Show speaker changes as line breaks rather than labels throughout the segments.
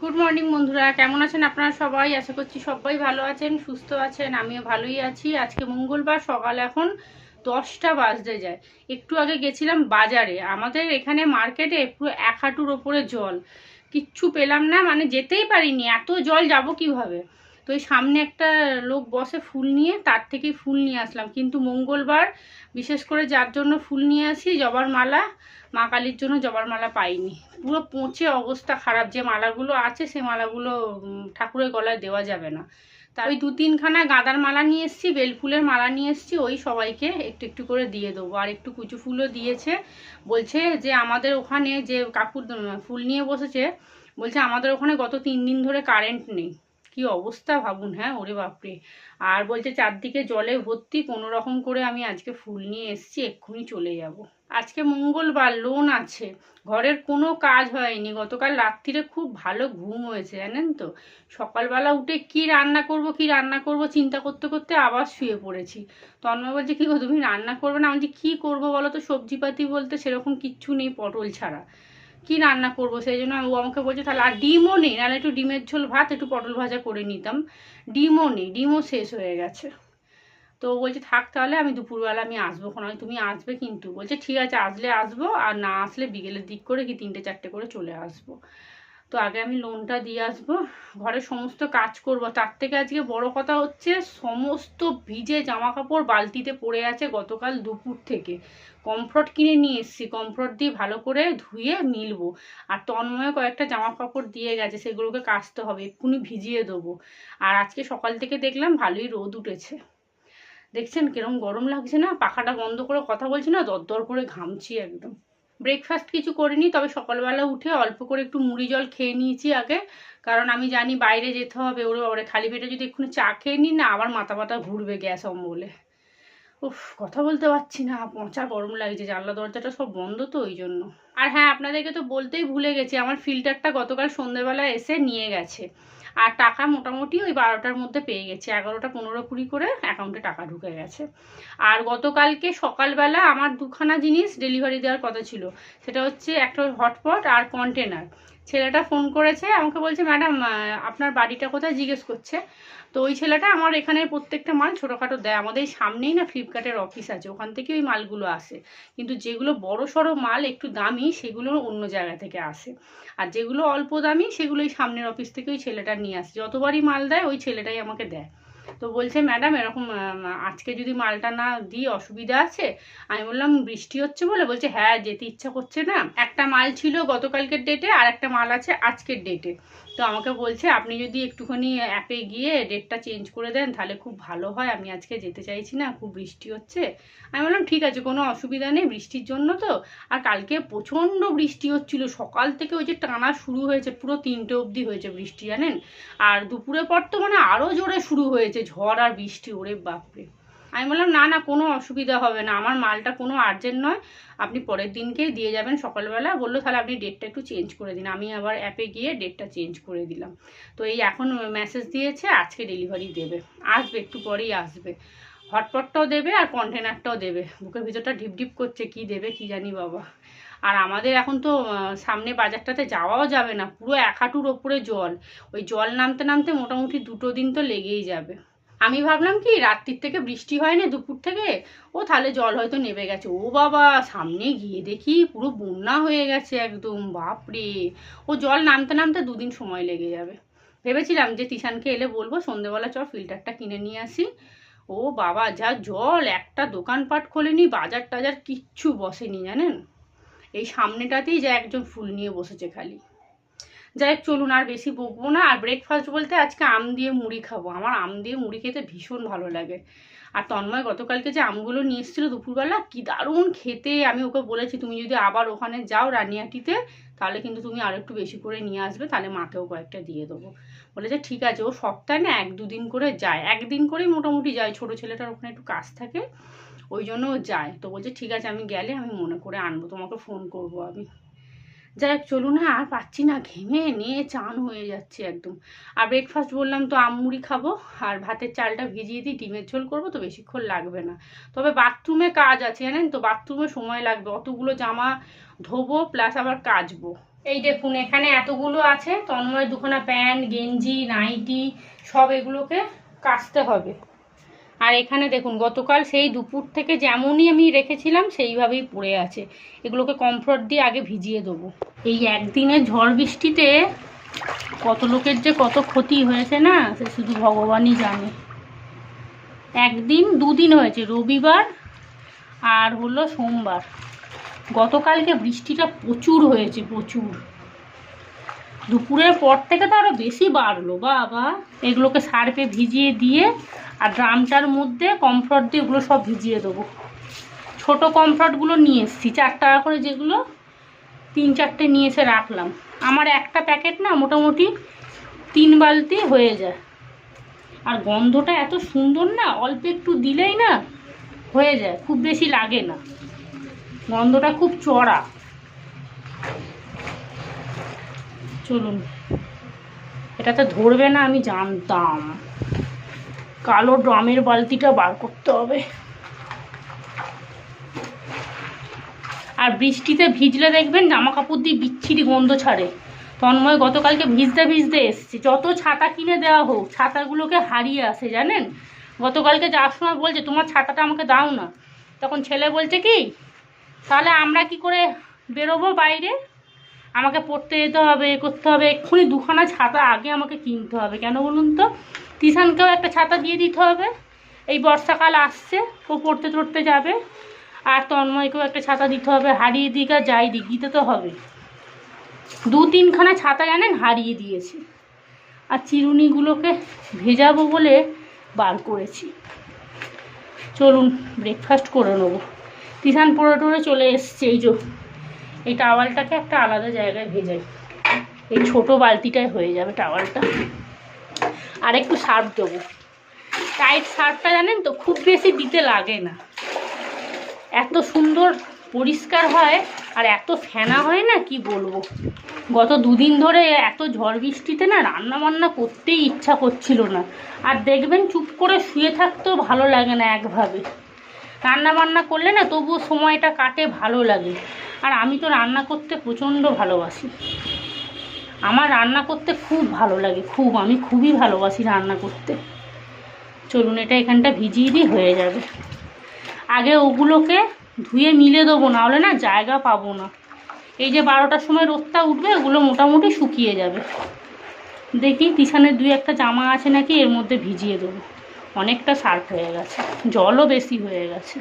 Good morning বন্ধুরা, কেমন আছেন আপনারা সবাই? আশা করছি সবাই ভালো আছেন, সুস্থ আছেন। আমিও ভালোই আছি। আজকে মঙ্গলবার, সকাল এখন 10টা বাজতে যায়। একটু আগে গেছিলাম বাজারে। আমাদের এখানে মার্কেটে পুরো এক হাঁটুর ওপরে জল, কিচ্ছু পেলাম না, মানে যেতেই পারিনি, এত জল যাব কিভাবে। তো এই সামনে একটা লোক বসে ফুল নিয়ে, তার থেকেই ফুল নিয়ে আসলাম। কিন্তু মঙ্গলবার বিশেষ করে যার জন্য ফুল নিয়ে আসি, জবার মালা, মা কালীর জন্য জবার মালা পাইনি। পুরো পচে অবস্থা খারাপ। যে মালাগুলো আছে সে মালাগুলো ঠাকুরের গলায় দেওয়া যাবে না। তাই ওই 2-3খানা গাঁদার মালা নিয়ে এসেছি, বেলফুলের মালা নিয়ে এসেছি, ওই সবাইকে একটু একটু করে দিয়ে দেবো। আর একটু কুচু ফুলও দিয়েছে। বলছে যে আমাদের ওখানে যে কাকু ফুল নিয়ে বসেছে, বলছে আমাদের ওখানে গত 3 দিন ধরে কারেন্ট নেই। কি অবস্থা ভাবুন। হ্যাঁ, ওরে বাপরে। আর বলছে চারদিকে জলে ভর্তি, কোনো রকম করে আমি আজকে ফুল নিয়ে এসেছি, এক্ষুনি চলে যাব। আজকে মঙ্গলবার, লোন আছে, ঘরের কোনো কাজ হয়নি। গতকাল রাত্রিরে খুব ভালো ঘুম হয়েছে জানেন তো। সকালবেলা উঠে কি রান্না করব চিন্তা করতে করতে আবার শুয়ে পড়েছি। তন্ময় বলছে কি গো তুমি রান্না করবে না? আমি বলছি কী করবো বলো তো, সবজিপাতি বলতে সেরকম কিচ্ছু নেই পটল ছাড়া। কি রান্না করব? সেই জন্য ও আমাকে বলছে তাহলে আর ডিমও নেই, নাহলে একটু ডিমের ঝোল ভাত, একটু পটল ভাজা করে নিতাম। ডিমও নেই, ডিমও শেষ হয়ে গেছে। তো বলছে থাক তাহলে, আমি দুপুরবেলা আমি আসবো। আমি তুমি আসবে কিন্তু? বলছে ঠিক আছে, আসলে আসবো, আর না আসলে বিকেলের দিক করে কি 3টে-4টে করে চলে আসবো। তো আগে আমি লোনটা দিয়ে আসবো, ঘরের সমস্ত কাজ করব। তার থেকে আজকে বড় কথা হচ্ছে, সমস্ত ভিজে জামা কাপড় বালতিতে পড়ে আছে গতকাল দুপুর থেকে। কমফর্ট কিনে নিয়ে এসেছি, কমফর্ট দিয়ে ভালো করে ধুয়ে মিলবো। আর তন্ময় কয়েকটা জামা কাপড় দিয়ে গেছে, সেগুলোকে কাচতে হবে, এক্ষুনি ভিজিয়ে দেবো। আর আজকে সকাল থেকে দেখলাম ভালোই রোদ উঠেছে। দেখছেন কিরম গরম লাগছে না? পাখাটা বন্ধ করে কথা বলছি না, দরদর করে ঘামছি একদম। ব্রেকফাস্ট কিছু করিনি, তবে সকালবেলা উঠে অল্প করে একটু মুড়ি জল খেয়ে নিয়েছি আগে। কারণ আমি জানি বাইরে যেতে হবে, ওরে বাবারে খালি পেটে যদি এক্ষুনি চা খেয়ে নিই না, আবার মাথা ব্যথা ঘুরবে গ্যাস অম্বলে। উফ, কথা বলতে পারছি না, পচা গরম লাগছে। জানলা দরজাটা সব বন্ধ তো, ওই জন্য। আর হ্যাঁ, আপনাদেরকে তো বলতেই ভুলে গেছি, আমার ফিল্টারটা গতকাল সন্ধ্যেবেলা এসে নিয়ে গেছে। আর টাকা মোটামুটি ওই 12টার মধ্যে পেয়ে গেছে, 11টা 15-20 করে অ্যাকাউন্টে টাকা ঢুকে গেছে। আর গতকালকে সকালবেলা আমার 2খানা জিনিস ডেলিভারি দেওয়ার কথা ছিল। সেটা হচ্ছে একটা হটপট আর কন্টেনার। ছেলেটা ফোন করেছে, আমাকে বলছে ম্যাডাম আপনার বাড়িটা কোথায় জিজ্ঞেস করছে। তো ওই ছেলেটা আমার এখানে প্রত্যেকটা মাল ছোটোখাটো দেয়। আমাদের সামনেই না ফ্লিপকার্টের অফিস আছে, ওখান থেকে ওই মালগুলো আসে। কিন্তু যেগুলো বড় সড়ো মাল একটু দামি, সেগুলো অন্য জায়গা থেকে আসে। আর যেগুলো অল্প দামি, সেগুলো ওই সামনের অফিস থেকে ওই ছেলেটা নিয়ে আসে। যতবারই মাল দেয় ওই ছেলেটাই আমাকে দেয়। তো বলছে ম্যাডাম এরকম আজকে যদি মালটা না দিই অসুবিধা আছে। আমি বললাম বৃষ্টি হচ্ছে বলে। বলছে হ্যাঁ, যেতে ইচ্ছা করছে না। একটা মাল ছিল গতকালকের ডেটে, আর একটা মাল আছে আজকের ডেটে। তো আমাকে বলছে আপনি যদি একটুখানি অ্যাপে গিয়ে ডেটটা চেঞ্জ করে দেন তাহলে খুব ভালো হয়, আমি আজকে যেতে চাইছি না, খুব বৃষ্টি হচ্ছে। আমি বললাম ঠিক আছে, কোনো অসুবিধা নেই, বৃষ্টির জন্য তো। আর কালকে প্রচণ্ড বৃষ্টি হচ্ছিল সকাল থেকে, ওই যে টানা শুরু হয়েছে, পুরো 3টে অবধি হয়েছে বৃষ্টি জানেন। আর দুপুরের পর তো মানে আরও জোরে শুরু হয়েছে ঝড় আর বৃষ্টি, ওরে বাপরে। আমি বললাম না না, কোনো অসুবিধা হবে না, আমার মালটা কোনো আর্জেন্ট নয়, আপনি পরের দিনকেই দিয়ে যাবেন সকালবেলা। বললো তাহলে আপনি ডেটটা একটু চেঞ্জ করে দিন। আমি আবার অ্যাপে গিয়ে ডেটটা চেঞ্জ করে দিলাম। তো এই এখন মেসেজ দিয়েছে আজকে ডেলিভারি দেবে, আসবে, একটু পরেই আসবে। হটপটটাও দেবে আর কন্টেনারটাও দেবে। বুকের ভিতরটা ঢিপ ঢিপ করছে, কি দেবে কি জানি বাবা। আর আমাদের এখন তো সামনে বাজারটাতে যাওয়াও যাবে না, পুরো এক হাঁটুর ওপরে জল। ওই জল নামতে নামতে মোটামুটি 2 দিন তো লেগেই যাবে। আমি ভাবলাম কি রাত্রির থেকে বৃষ্টি হয়নি দুপুর থেকে, ও তাহলে জল হয়তো নেমে গেছে। ও বাবা, সামনে গিয়ে দেখি পুরো বন্যা হয়ে গেছে একদম, বাপরে। ও জল নামতে নামতে 2 দিন সময় লেগে যাবে। ভেবেছিলাম যে তিশানকে এলে বলবো সন্ধ্যেবেলা চ ফিল্টারটা কিনে নিয়ে আসি। ও বাবা, যা জল, একটা দোকানপাট খোলেনি, বাজার টাজার কিচ্ছু বসেনি জানেন। এই সামনেটাতেই যা একজন ফুল নিয়ে বসেছে খালি। যাই হোক, চলুন আর বেশি বকবো না। আর ব্রেকফাস্ট বলতে আজকে আম দিয়ে মুড়ি খাবো। আমার আম দিয়ে মুড়ি খেতে ভীষণ ভালো লাগে। আর তন্ময় গতকালকে যে আমগুলো নিয়ে এসেছিলো দুপুরবেলা, কি দারুণ খেতে। আমি ওকে বলেছি তুমি যদি আবার ওখানে যাও রানিয়াটিতে, তাহলে কিন্তু তুমি আরও একটু বেশি করে নিয়ে আসবে, তাহলে মাকেও কয়েকটা দিয়ে দেবো। বলেছে ঠিক আছে। ও সপ্তাহে না 1-2 দিন করে যায়, একদিন করেই মোটামুটি যায়, ছোটো ছেলেটার ওখানে একটু কাজ থাকে, ওই জন্য ও যায়। তো বলছে ঠিক আছে, আমি গেলে আমি মনে করে আনবো, তোমাকে ফোন করবো আমি। যাই হোক চলুন, না আর পাচ্ছি না, ঘেমে নিয়ে চান হয়ে যাচ্ছে একদম। আর ব্রেকফাস্ট বললাম তো আম মুড়ি খাবো, আর ভাতের চালটা ভিজিয়ে দিই, ডিমের ঝোল করবো, তো বেশিক্ষণ লাগবে না। তবে বাথরুমে কাজ আছে জানেন তো, বাথরুমে সময় লাগবে, অতগুলো জামা ধোবো প্লাস আবার কাচবো। এই দেখুন এখানে এতগুলো আছে, তন্ময় দুখানা প্যান্ট, গেঞ্জি, নাইটি সব এগুলোকে কাচতে হবে। আর এখানে দেখুন গতকাল সেই দুপুর থেকে যেমনই আমি রেখেছিলাম সেইভাবেই পড়ে আছে, এগুলোকে কমফোর্ট দিয়ে আগে ভিজিয়ে দেবো। এই একদিনের ঝড় বৃষ্টিতে কত লোকের যে কত ক্ষতি হয়েছে না, সে শুধু ভগবানই জানে। একদিন দুদিন হয়েছে, রবিবার আর হলো সোমবার। গতকালকে বৃষ্টিটা প্রচুর হয়েছে, প্রচুর। দুপুরের পর থেকে তো আরও বেশি বাড়লো বাবা। এগুলোকে সার্ফে ভিজিয়ে দিয়ে আর ড্রামটার মধ্যে কমফোর্ট দিয়ে এগুলো সব ভিজিয়ে দেবো। ছোটো কমফোর্টগুলো নিয়ে এসেছি 4 টাকা করে, যেগুলো 3-4টে নিয়ে এসে রাখলাম। আমার একটা প্যাকেট না মোটামুটি 3 বালতি হয়ে যায়। আর গন্ধটা এত সুন্দর না, অল্প একটু দিলেই না হয়ে যায়, খুব বেশি লাগে না, গন্ধটা খুব চড়া। চলুন, এটাতে ধরবে না আমি জানতাম। কালো ড্রামের বালতিটা বার করতে হবে। আর বৃষ্টিতে ভিজলে দেখবেন জামা কাপড় দিয়ে বিচ্ছিরি গন্ধ ছাড়ে। তন্ময় গতকালকে ভিজতে ভিজতে এসছে, যত ছাতা কিনে দেওয়া হোক ছাতাগুলোকে হারিয়ে আসে জানেন। গতকালকে যাওয়ার সময় বলছে তোমার ছাতাটা আমাকে দাও না, তখন ছেলে বলছে কি তাহলে আমরা কি করে বেরোবো বাইরে, আমাকে পড়তে যেতে হবে, করতে হবে, এক্ষুনি 2খানা ছাতা আগে আমাকে কিনতে হবে। কেন বলুন তো, তিশানকেও একটা ছাতা দিয়ে দিতে হবে, এই বর্ষাকাল আসছে, ও পড়তে টড়তে যাবে। আর তন্ময়কেও একটা ছাতা দিতে হবে, হারিয়ে দিক আর যাই দিক দিতে তো হবে। 2-3খানা ছাতা জানেন হারিয়ে দিয়েছি। আর চিরুনিগুলোকে ভেজাবো বলে বার করেছি। চলুন ব্রেকফাস্ট করে নেবো। তিশান পড়ে টড়ে চলে এসছে। এই টাওয়ালটাকে একটা আলাদা জায়গায় ভেজাই, এই ছোটো বালতিটায় হয়ে যাবে টাওয়ালটা। আর একটু সার্ফ দেবো, টাইট সার্ফটা জানেন তো খুব বেশি দিতে লাগে না, এত সুন্দর পরিষ্কার হয় আর এত ফেনা হয় না কি বলবো। গত 2 দিন ধরে এত ঝড় বৃষ্টিতে না রান্না বান্না করতেই ইচ্ছা করছিল না। আর দেখবেন চুপ করে শুয়ে থাকতেও ভালো লাগে না একভাবে, রান্না বান্না করলে না তবুও সময়টা কাটে, ভালো লাগে। আর আমি তো রান্না করতে প্রচণ্ড ভালোবাসি, আমার রান্না করতে খুব ভালো লাগে, আমি খুবই ভালোবাসি রান্না করতে। চলুন এটা এখানটা ভিজিয়ে দিই, হয়ে যাবে। আগে ওগুলোকে ধুয়ে মিলে দেবো, না হলে না জায়গা পাবো না। এই যে 12টার সময় রোদটা উঠবে, ওগুলো মোটামুটি শুকিয়ে যাবে। দেখি তিশানের 2-1টা জামা আছে নাকি এর মধ্যে ভিজিয়ে দেবো। অনেকটা সার্ফ হয়ে গেছে, জলও বেশি হয়ে গেছে।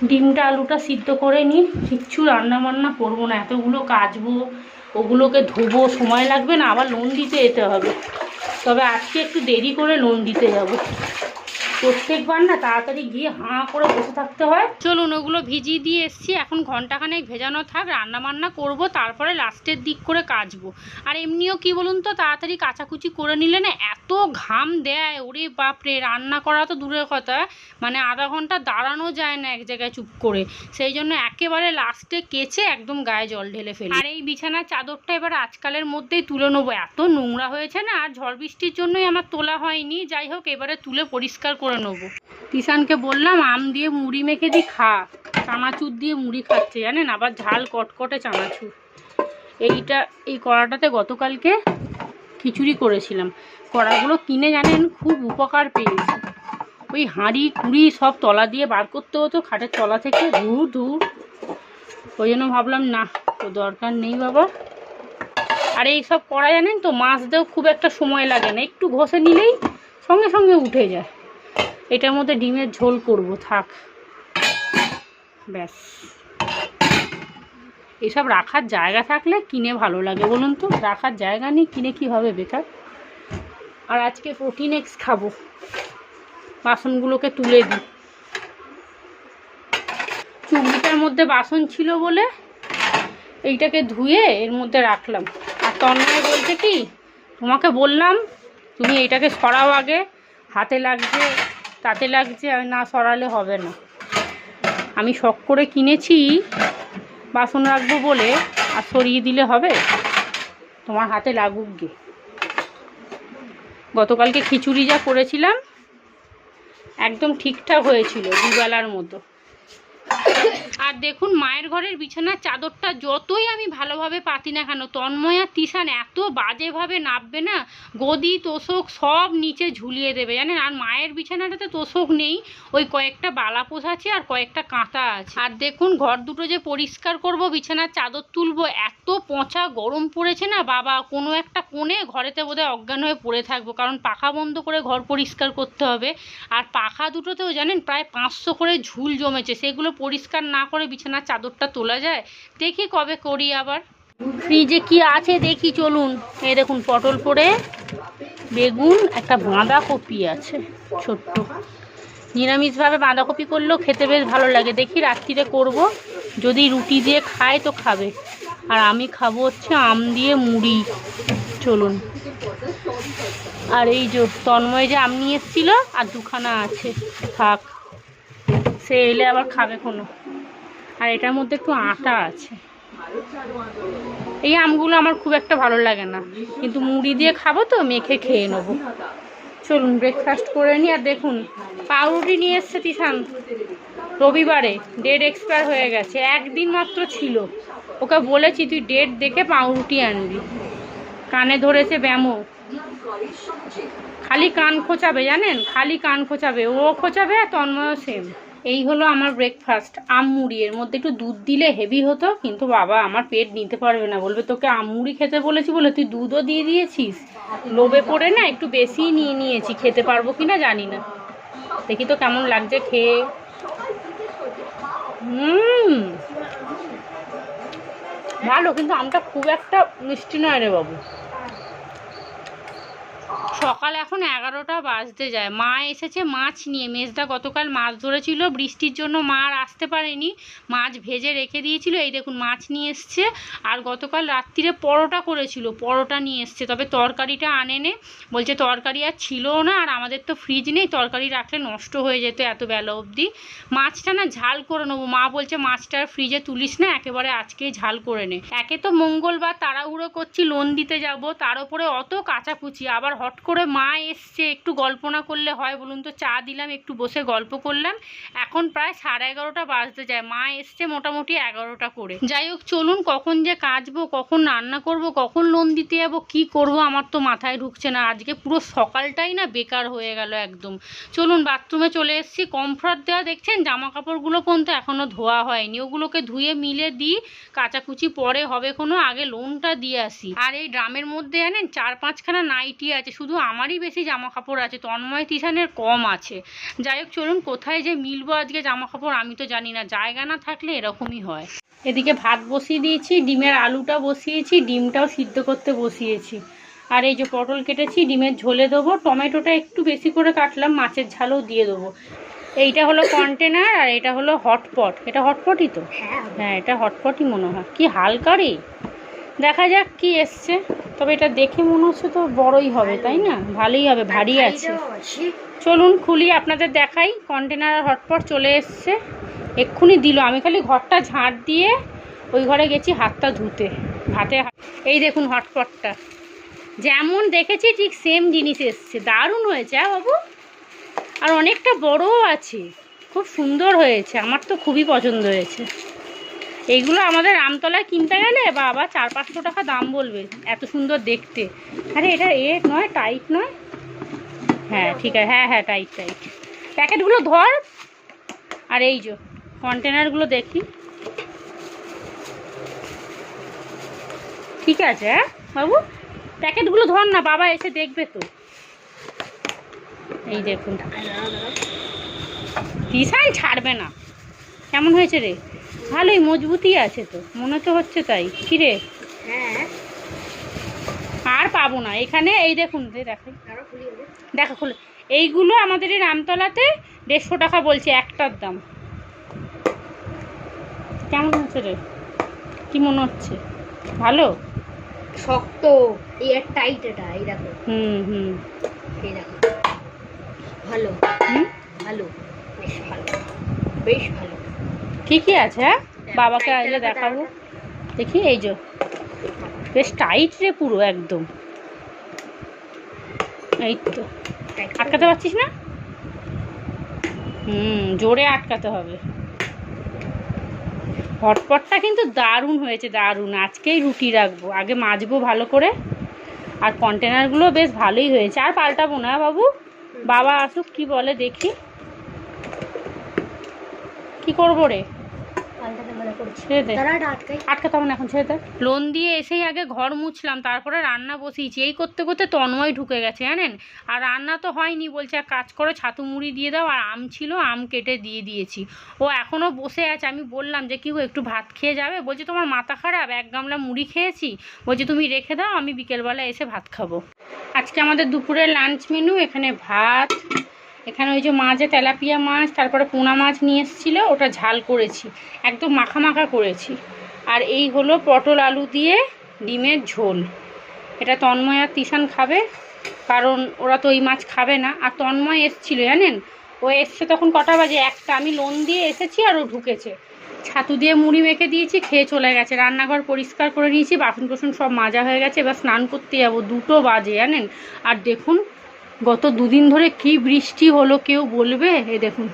ডিমটা আলুটা সিদ্ধ করে নিই, কিচ্ছু রান্না বান্না করবো না, এতগুলো কাচবো, ওগুলোকে ধোবো, সময় লাগবে না, আবার লোন দিতে যেতে হবে। তবে আজকে একটু দেরি করে লোন দিতে যাব, প্রত্যেকবার না তাড়াতাড়ি গিয়ে হাঁ করে বসে থাকতে হয়। চলুন ওগুলো ভিজিয়ে দিয়ে এসছি, এখন ঘন্টাখানেক ভেজানো থাক, রান্না বান্না করবো, তারপরে লাস্টের দিক করে কাচবো। আর এমনিও কি বলুন তো, তাড়াতাড়ি কাচাকুচি করে নিলে না এত ঘাম দেয়, ওরে বাপরে, রান্না করা তো দূরের কথা, মানে আধা ঘন্টা দাঁড়ানো যায় না এক জায়গায় চুপ করে। সেই জন্য একেবারে লাস্টে কেচে একদম গায়ে জল ঢেলে ফেলি। আর এই বিছানার চাদরটা এবার আজকালের মধ্যেই তুলে নেবো, এত নোংরা হয়েছে না, আর ঝড় বৃষ্টির জন্যই আমার তোলা হয়নি। যাই হোক এবারে তুলে পরিষ্কার করে নেবো। তিশানকে বললাম আম দিয়ে মুড়ি মেখে দিই, খা, চানাচুর দিয়ে মুড়ি খাচ্ছে জানেন, আবার ঝাল কটকটে চানাচুর। এই কড়াটাতে গতকালকে খিচুড়ি করেছিলাম, কড়াগুলো কিনে জানেন খুব উপকার পেয়েছি। ওই হাঁড়ি কুড়ি সব তলা দিয়ে বার করতে হতো খাটের তলা থেকে, ধুর। ওই জন্য ভাবলাম না, তো দরকার নেই বাবা। আর এই সব কড়া জানেন তো মাজতেও খুব একটা সময় লাগে না, একটু ঘষে নিলেই সঙ্গে সঙ্গে উঠে যায়। এটার মধ্যে ডিমের ঝোল করব, থাক ব্যাস। এসব রাখার জায়গা থাকলে কিনে ভালো লাগে বলুন তো, রাখার জায়গা নেই, কিনে কি হবে, বেকার। আর আজকে প্রোটিন এক্স খাবো, বাসনগুলোকে তুলে দিই। চুগলিটার মধ্যে বাসন ছিল বলে এইটাকে ধুয়ে এর মধ্যে রাখলাম। আর তন্ময় বলছে কি, তোমাকে বললাম তুমি এইটাকে সরাও আগে, হাতে লাগছে তাতে লাগছে, না সরালে হবে না। আমি শখ করে কিনেছি বাসন রাখবো বলে, আর সরিয়ে দিলে হবে? তোমার হাতে লাগুক গে। গতকালকে খিচুড়ি যা করেছিলাম একদম ঠিকঠাক হয়েছিল, দুবেলার মতো। আর আর দেখুন মায়ের ঘরের বিছানার চাদরটা যতই আমি ভালোভাবে পাতি না কেন, তন্ময় আর তিশান এত বাজেভাবে নাববে না, গদি তোষক সব নিচে ঝুলিয়ে দেবে জানেন। আর মায়ের বিছানাটাতে তোষক নেই, ওই কয়েকটা বালাপোষ আছে আর কয়েকটা কাঁথা আছে। আর দেখুন ঘর দুটো যে পরিষ্কার করব, বিছানার চাদর তুলবো, এত পচা গরম পড়েছে না বাবা, কোনো একটা কোণে ঘরেতে বোধহয় অজ্ঞান হয়ে পড়ে থাকবো, কারণ পাখা বন্ধ করে ঘর পরিষ্কার করতে হবে। আর পাখা দুটোতেও জানেন প্রায় 500 করে ঝুল জমেছে, সেগুলো পরিষ্কার না করে বিছানার চাদরটা তোলা যায়? দেখি কবে করি আবার। ফ্রিজে কি আছে দেখি চলুন। এই দেখুন পটল পড়ে, বেগুন, একটা বাঁধাকপি আছে ছোট্ট। নিরামিষভাবে বাঁধাকপি করলেও খেতে বেশ ভালো লাগে। দেখি রাত্রিরে করব, যদি রুটি দিয়ে খায় তো খাবে। আর আমি খাবো হচ্ছে আম দিয়ে মুড়ি। চলুন। আর এই যে তন্ময় যে আম নিয়ে এসেছিল আর দুখানা আছে, থাক, সে এলে আবার খাবে কোনো। আর এটার মধ্যে একটু আটা আছে। এই আমগুলো আমার খুব একটা ভালো লাগে না, কিন্তু মুড়ি দিয়ে খাবো তো, মেখে খেয়ে নেবো। চলুন ব্রেকফাস্ট করে নিই। আর দেখুন পাউরুটি নিয়ে এসছে তিশান, রবিবারে ডেট এক্সপায়ার হয়ে গেছে, একদিন মাত্র ছিল। ওকে বলেছি তুই ডেট দেখে পাউরুটি আনবি। কানে ধরেছে ব্যামো, খালি কান খোঁচাবে জানেন, খালি কান খোঁচাবে, ও খোঁচাবে আর তন্ময় সেম। এই হলো আমার ব্রেকফাস্ট, আম মুড়ি। এর মধ্যে একটু দুধ দিলে হেভি হতো, কিন্তু বাবা আমার পেট নিতে পারবে না, বলবে তোকে আম মুড়ি খেতে বলেছি বলে তুই দুধও দিয়ে দিয়েছিস। লোভে পড়ে না একটু বেশিই নিয়ে নিয়েছি, খেতে পারবো কিনা জানি না। দেখি তো কেমন লাগছে খেয়ে। ভালো, কিন্তু আমটা খুব একটা মিষ্টি নয় রে বাবু। সকাল এখন 11টা বাজতে যায়। মা এসেছে মাছ নিয়ে, মেজদা গতকাল মাছ ধরেছিল, বৃষ্টির জন্য মা আর আসতে পারেনি, মাছ ভেজে রেখে দিয়েছিল। এই দেখুন মাছ নিয়ে এসছে। আর গতকাল রাত্রিরে পরোটা করেছিল, পরোটা নিয়ে এসছে, তবে তরকারিটা আনেনে, বলছে তরকারি আর ছিলও না, আর আমাদের তো ফ্রিজ নেই, তরকারি রাখলে নষ্ট হয়ে যেত এত বেলা অবধি। মাছটা না ঝাল করে নেবো, মা বলছে মাছটা আর ফ্রিজে তুলিস না, একেবারে আজকেই ঝাল করে নে। একে তো মঙ্গলবার, তাড়াহুড়ো করছি, লোন দিতে যাব, তার উপরে অত কাচাকুচি, আবার হট করে মা এসছে, একটু গল্প না করলে হয় বলুন তো? চা দিলাম, একটু বসে গল্প করলাম, এখন প্রায় 11:30 বাজতে যায়। মা এসছে মোটামুটি 11টা করে। যাই হোক চলুন, কখন যে কাচবো, কখন রান্না করব, কখন লোন দিতে যাবো, কি করব আমার তো মাথায় ঢুকছে না। আজকে পুরো সকালটাই না বেকার হয়ে গেল একদম। চলুন বাথরুমে চলে এসেছি। কমফর্ট দেওয়া দেখছেন, জামা কাপড়গুলো পর্যন্ত এখনও ধোয়া হয়নি, ওগুলোকে ধুয়ে মিলে দিই, কাচাকুচি পরে হবে কোনো, আগে লোনটা দিয়ে আসি। আর এই ড্রামের মধ্যে জানেন 4-5খানা নাইটি আছে, শুধু আমারই বেশি জামা কাপড় আছে, তন্ময় তিশানের কম আছে। যাই হোক চলুন, কোথায় যে মিলবো আজকে জামা কাপড় আমি তো জানি না, জায়গা না থাকলে এরকমই হয়। এদিকে ভাত বসিয়ে দিয়েছি, ডিমের আলুটা বসিয়েছি, ডিমটাও সিদ্ধ করতে বসিয়েছি। আর এই যে পটল কেটেছি, ডিমের ঝোলে দেবো, টমেটোটা একটু বেশি করে কাটলাম, মাছের ঝালও দিয়ে দেবো। এইটা হলো কন্টেনার, আর এটা হলো হটপট। এটা হটপটই তো? হ্যাঁ এটা হটপটই মনে হয়। কি হালকা রে, দেখা যাক কি এসছে। তবে এটা দেখে মনে হচ্ছে তো বড়ই হবে, তাই না? ভালোই হবে, ভারী আছে। চলুন খুলি আপনাদের দেখাই। কন্টেনার আর হটপট চলে এসছে, এক্ষুনি দিল। আমি খালি ঘরটা ঝাঁট দিয়ে ওই ঘরে গেছি হাতটা ধুতে, ভাতে। এই দেখুন হটপটটা যেমন দেখেছি ঠিক সেম জিনিস এসছে, দারুণ হয়েছে বাবু। আর অনেকটা বড়ও আছে, খুব সুন্দর হয়েছে, আমার তো খুবই পছন্দ হয়েছে। এইগুলো আমাদের আমতলায় কিনতে গেলে বাবা 400-500 টাকা দাম বলবে, এত সুন্দর দেখতে। আরে এটা নয়, টাইট নয়। হ্যাঁ ঠিক আছে, হ্যাঁ টাইট। প্যাকেটগুলো ধর। আর এই যে কন্টেনারগুলো দেখি, ঠিক আছে। হ্যাঁ বাবু প্যাকেটগুলো ধর না, বাবা এসে দেখবে তো। এই দেখুন, তিশান ছাড়বে না। কেমন হয়েছে রে? ভালোই মজবুতই আছে তো, মনে তো হচ্ছে তাই। কি রে? হ্যাঁ আর পাবো না এখানে। এই দেখুন, দেখা খুলে। এইগুলো আমাদের এই রামতলাতে 150 টাকা বলছে একটার দাম। কেমন হচ্ছে রে? কি মনে হচ্ছে? ভালো?
শক্ত, এর টাইট। এটা এই দেখো। এই দেখো, ভালো। ভালো, বেশ ভালো, বেশ ভালো।
ঠিকই আছে। হ্যাঁ বাবাকে আসলে দেখাবো। দেখি এই যে বেশ টাইট রে, পুরো একদম। এই তো আটকাতে পারছিস না? জোরে আটকাতে হবে। হটপটটা কিন্তু দারুণ হয়েছে, দারুণ। আজকেই রুটি রাখবো, আগে মাজবো ভালো করে। আর কন্টেনারগুলো বেশ ভালোই হয়েছে, আর পাল্টাবো না বাবু। বাবা আসুক কি বলে দেখি, কি করবো রে। আটকাতে হবে না এখন, ছেড়ে দে। লোন দিয়ে এসেই আগে ঘর মুছলাম, তারপরে রান্না বসিয়েছি। এই করতে করতে তন্ময় ঢুকে গেছে জানেন। আর রান্না তো হয়নি, বলছে এক কাজ করে ছাতু মুড়ি দিয়ে দাও, আর আম ছিল আম কেটে দিয়ে দিয়েছি। ও এখনও বসে আছে। আমি বললাম যে কি গো একটু ভাত খেয়ে যাবে, বলছে তোমার মাথা খারাপ, এক গামলা মুড়ি খেয়েছি, বলছে তুমি রেখে দাও, আমি বিকেলবেলা এসে ভাত খাবো। আজকে আমাদের দুপুরের লাঞ্চ মেনু, এখানে ভাত, এখানে ওই যে মাঝে তেলাপিয়া মাছ, তারপরে পোনা মাছ নিয়ে এসেছিলো, ওটা ঝাল করেছি, একদম মাখা মাখা করেছি। আর এই হলো পটল আলু দিয়ে ডিমের ঝোল। এটা তন্ময় আর তিশান খাবে, কারণ ওরা তো ওই মাছ খাবে না। আর তন্ময় এসেছিলো জানেন, ও এসছে তখন কটা বাজে, একটা। আমি লোন দিয়ে এসেছি আর ও ঢুকেছে। ছাতু দিয়ে মুড়ি মেখে দিয়েছি, খেয়ে চলে গেছে। রান্নাঘর পরিষ্কার করে নিয়েছি, বাসন কোসন সব মাজা হয়ে গেছে, এবার স্নান করতে যাবো, 2টো বাজে জানেন। আর দেখুন গত 2 দিন ধরে কি বৃষ্টি হলো, কেউ বলবে। এই দেখুন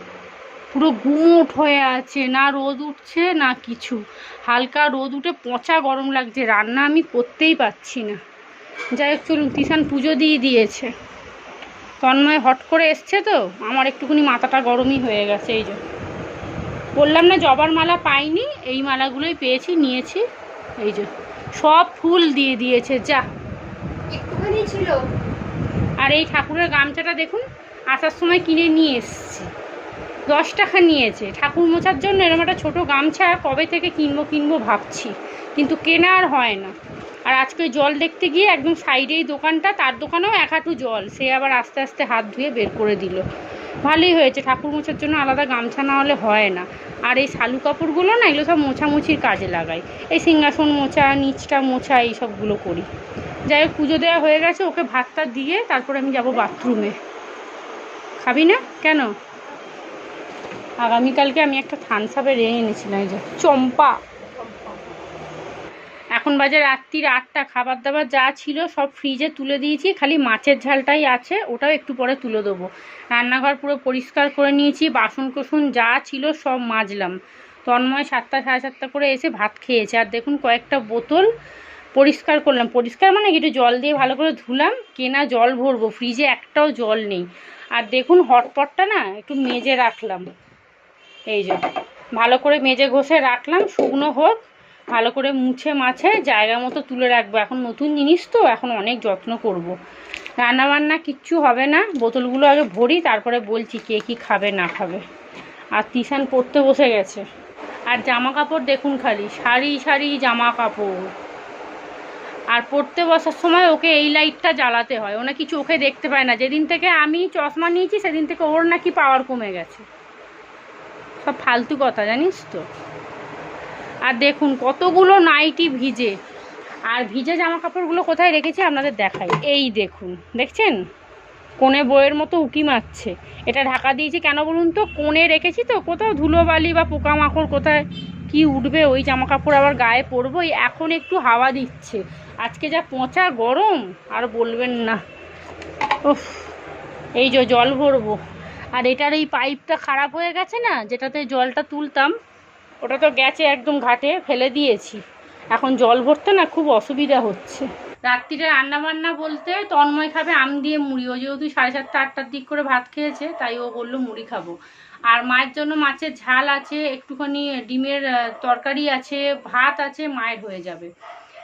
পুরো গুমোট হয়ে আছে, না রোদ উঠছে না কিছু। হালকা রোদ উঠে পচা গরম লাগছে, রান্না আমি করতেই পারছি না। যাই হোক চলুন, তিশান পুজো দিয়ে দিয়েছে। তন্ময় হট করে এসছে তো, আমার একটুখানি মাথাটা গরমই হয়ে গেছে। এই যে বললাম না জবার মালা পাইনি, এই মালাগুলোই পেয়েছি, নিয়েছি। এই যে সব ফুল দিয়ে দিয়েছে, যা
একটুখানি ছিল।
আর এই ঠাকুরের গামছাটা দেখুন, আসার সময় কিনে নিয়ে এসছি, 10 টাকা নিয়েছে। ঠাকুর মোছার জন্য এরকম একটা ছোটো গামছা কবে থেকে কিনবো ভাবছি, কিন্তু কেনা আর হয় না। আর আজকে জল দেখতে গিয়ে একদম সাইডেই দোকানটা, তার দোকানেও 1 হাঁটু জল, সে আবার আস্তে আস্তে হাত ধুয়ে বের করে দিল। ভালোই হয়েছে, ঠাকুর মোছার জন্য আলাদা গামছা না হলে হয় না। আর এই শালু কাপড়গুলো না, এগুলো সব মোছামুছির কাজে লাগাই, এই সিংহাসন মোছা, নিচটা মোছা, এই সবগুলো করি। যাই হোক পুজো দেওয়া হয়ে গেছে, ওকে ভাতটা দিয়ে তারপরে আমি যাব বাথরুমে। খাবি না কেন? আগামীকালকে আমি একটা থামস আপের এনেছিলাম, এই যে চম্পা। এখন বাজে রাত্রির 8টা, খাবার দাবার যা ছিল সব ফ্রিজে তুলে দিয়েছি, খালি মাছের ঝালটাই আছে, ওটাও একটু পরে তুলে দেবো। রান্নাঘর পুরো পরিষ্কার করে নিয়েছি, বাসন কোসন যা ছিল সব মাজলাম। তন্ময় 7টা সাড়ে 7টা করে এসে ভাত খেয়েছে। আর দেখুন কয়েকটা বোতল পরিষ্কার করলাম, পরিষ্কার মানে একটু জল দিয়ে ভালো করে ধুলাম, কেনা জল ভরবো, ফ্রিজে একটাও জল নেই। আর দেখুন হটপটটা না একটু মেজে রাখলাম, এই যে ভালো করে মেজে ঘষে রাখলাম, শুকনো হোক, ভালো করে মুছে মাছে জায়গা মতো তুলে রাখবো। এখন নতুন জিনিস তো, এখন অনেক যত্ন করব। রান্নাবান্না কিচ্ছু হবে না, বোতলগুলো আগে ভরি, তারপরে বলছি কে কী খাবে না খাবে। আর তিশান পড়তে বসে গেছে। আর জামা কাপড় দেখুন, খালি সারি সারি জামা কাপড়। আর পড়তে বসার সময় ওকে এই লাইটটা জ্বালাতে হয়, ও নাকি চোখে দেখতে পায় না। যেদিন থেকে আমি চশমা নিয়েছি সেদিন থেকে ওর নাকি পাওয়ার কমে গেছে। সব ফালতু কথা জানিস তো। আর দেখুন কতগুলো নাইটি ভিজে, আর ভিজে জামা কাপড়গুলো কোথায় রেখেছি আপনাদের দেখাই। এই দেখুন, দেখছেন কোণে বইয়ের মতো উকি মারছে। এটা ঢাকা দিয়েছি কেন বলুন তো, কোণে রেখেছি তো, কোথাও ধুলোবালি বা পোকামাকড় কোথায় কি উঠবে, ওই জামা কাপড় আবার গায়ে পরবো। এখন একটু হাওয়া দিচ্ছে, আজকে যা পচা গরম আর বলবেন না। উফ, এই যে জল ভরবো। আর এটার এই পাইপটা খারাপ হয়ে গেছে না, যেটাতে জলটা তুলতাম, ওটা তো গেছে একদম ঘাটে, ফেলে দিয়েছি। এখন জল ভরতে না খুব অসুবিধা হচ্ছে। রাত্রিরে রান্নাবান্না বলতে তন্ময় খাবে আম দিয়ে মুড়ি, ও যেহেতু 7:30 8টার দিক করে ভাত খেয়েছে, তাই ও বললো মুড়ি খাবো। আর মায়ের জন্য মাছের ঝাল আছে, একটুখানি ডিমের তরকারি আছে, ভাত আছে, মায়ের হয়ে যাবে।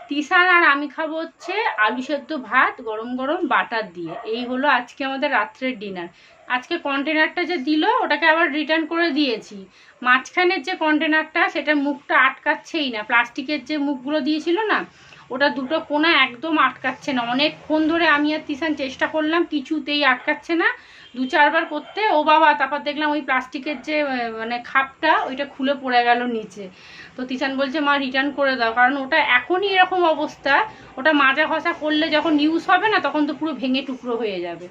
তিশান আর আমি খাবো হচ্ছে আলু সেদ্ধ ভাত গরম গরম বাটার দিয়ে। এই হলো আজকে আমাদের রাত্রের ডিনার। আজকে কন্টেনারটা যে দিল ওটাকে আবার রিটার্ন করে দিয়েছি। মাঝখানের যে কন্টেনারটা সেটার মুখটা আটকাচ্ছেই না, প্লাস্টিকের যে মুখগুলো দিয়েছিল না, ওটা দুটো কোণা একদম আটকাচ্ছে না। অনেকক্ষণ ধরে আমি আর তিশান চেষ্টা করলাম, কিছুতেই আটকাচ্ছে না। 2-4 বার করতে ও বাবা, তারপর দেখলাম ওই প্লাস্টিকের যে মানে খাপটা ওইটা খুলে পড়ে গেল নিচে। তো তিশান বলছে মা রিটার্ন করে দাও, কারণ ওটা এখনই এরকম অবস্থা, ওটা মাজা ঘষা করলে যখন ইউজ হবে না তখন তো পুরো ভেঙে টুকরো হয়ে যাবে।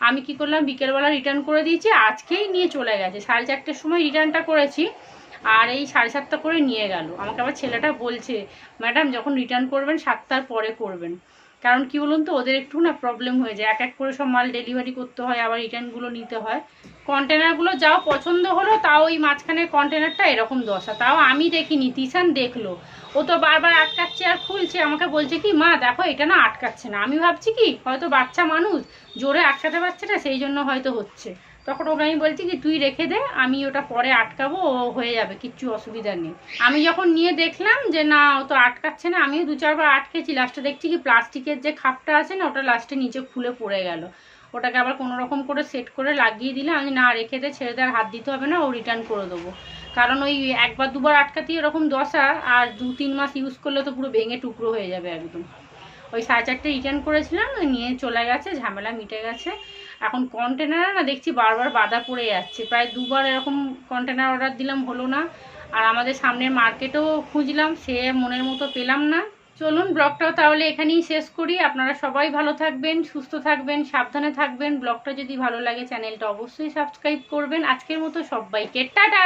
আমি কি করলাম, বিকেলবেলা রিটার্ন করে দিয়েছি, আজকেই নিয়ে চলে গেছে। 4:30টার সময় রিটার্নটা করেছি, আর এই 7:30 করে নিয়ে গেল। আমাকে আবার ছেলেটা বলছে ম্যাডাম যখন রিটার্ন করবেন 7টার পরে করবেন, কারণ কি বলুন তো ওদের একটু না প্রবলেম হয়ে যায়, এক এক করে সব মাল ডেলিভারি করতে হয়, আবার রিটার্নগুলো নিতে হয়, কন্টেনারগুলো যাও পছন্দ হলো, তাও ওই মাঝখানের কন্টেনারটা এরকম দশা। তাও আমি দেখিনি, তিশান দেখলো। ও তো বারবার আটকাচ্ছে আর খুলছে, আমাকে বলছে কি মা দেখো এটা না আটকাচ্ছে না। আমি ভাবছি কি হয়তো বাচ্চা মানুষ জোরে আটকাতে পারছে না, সেই জন্য হয়তো হচ্ছে। তখন ওকে আমি বলছি কি তুই রেখে দে, আমি ওটা পরে আটকাবো, ও হয়ে যাবে, কিচ্ছু অসুবিধা নেই। আমি যখন নিয়ে দেখলাম যে না ও তো আটকাচ্ছে না, আমিও 2-4 বার আটকেছি, লাস্টে দেখছি কি প্লাস্টিকের যে খাপটা আছে না ওটা লাস্টে নিচে খুলে পড়ে গেল। ওটাকে আবার কোনো রকম করে সেট করে লাগিয়ে দিলে, আমি না রেখে দে, ছেড়ে দে, আর হাত দিতে হবে না, ও রিটার্ন করে দেবো। কারণ ওই 1-2 বার আটকাতেই এরকম দশা, আর 2-3 মাস ইউজ করলে তো পুরো ভেঙে টুকরো হয়ে যাবে একদম। ওই 4.5 রিটার্ন করেছিলাম, নিয়ে চলে গেছে, ঝামেলা মিটে গেছে। এখন কন্টেনার না দেখছি বারবার বাধা পড়ে যাচ্ছে, প্রায় 2 বার এরকম কন্টেনার অর্ডার দিলাম, হলো না। আর আমাদের সামনের মার্কেটেও খুঁজলাম, সে মনের মতো পেলাম না। চলুন ব্লগটাও তাহলে এখানেই শেষ করি। আপনারা সবাই ভালো থাকবেন, সুস্থ থাকবেন, সাবধানে থাকবেন। ব্লগটা যদি ভালো লাগে চ্যানেলটা অবশ্যই সাবস্ক্রাইব করবেন। আজকের মতো সবাইকে টাটা।